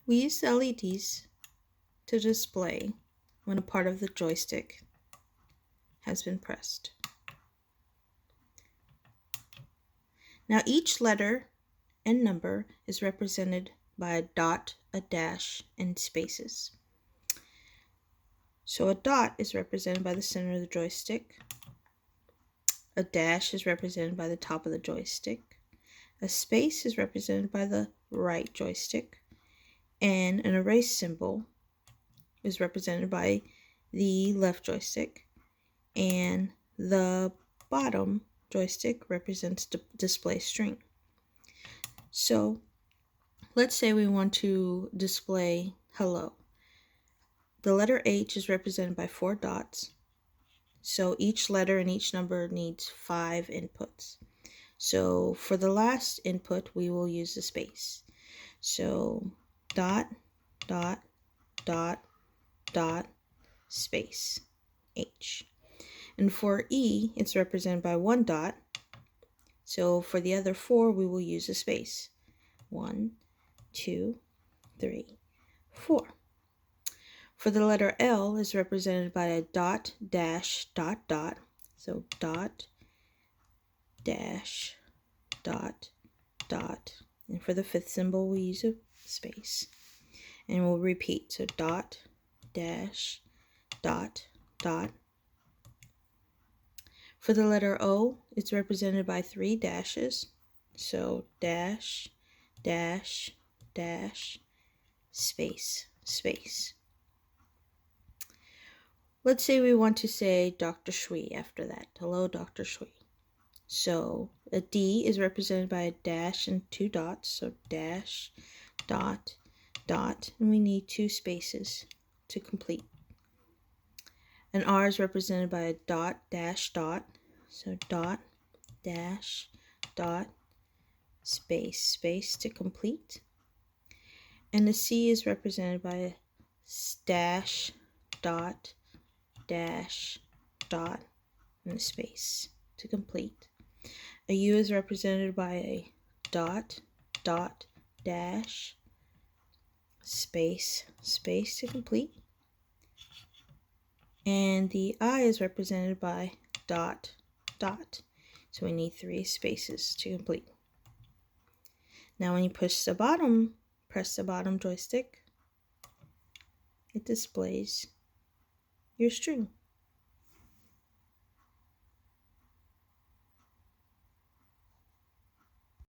We use the LEDs to display when a part of the joystick has been pressed. Now each letter and number is represented by a dot, a dash, and spaces. So a dot is represented by the center of the joystick. A dash is represented by the top of the joystick. A space is represented by the right joystick. And an erase symbol is represented by the left joystick. And the bottom joystick represents the display string. So let's say we want to display hello. The letter H is represented by 4 dots. So each letter and each number needs 5 inputs. So for the last input, we will use the space. So dot, dot, dot, dot, space, H. And for E, it's represented by 1 dot. So for the other 4, we will use a space. 1, 2, 3, 4. For the letter L is represented by a dot, dash, dot, dot. So dot, dash, dot, dot. And for the 5th symbol, we use a space. And we'll repeat. So dot, dash, dot, dot. For the letter O, it's represented by 3 dashes. So dash, dash, dash, space, space. Let's say we want to say Dr. Shui after that. Hello, Dr. Shui. So a D is represented by a dash and 2 dots. So dash, dot, dot. And we need 2 spaces to complete. An R is represented by a dot, dash, dot. So dot, dash, dot, space, space to complete. And the C is represented by a dash, dot, dash, dot, and a space to complete. A U is represented by a dot, dot, dash, space, space to complete. And the I is represented by dot, dot. So we need 3 spaces to complete. Now when you press the bottom joystick, it displays your string.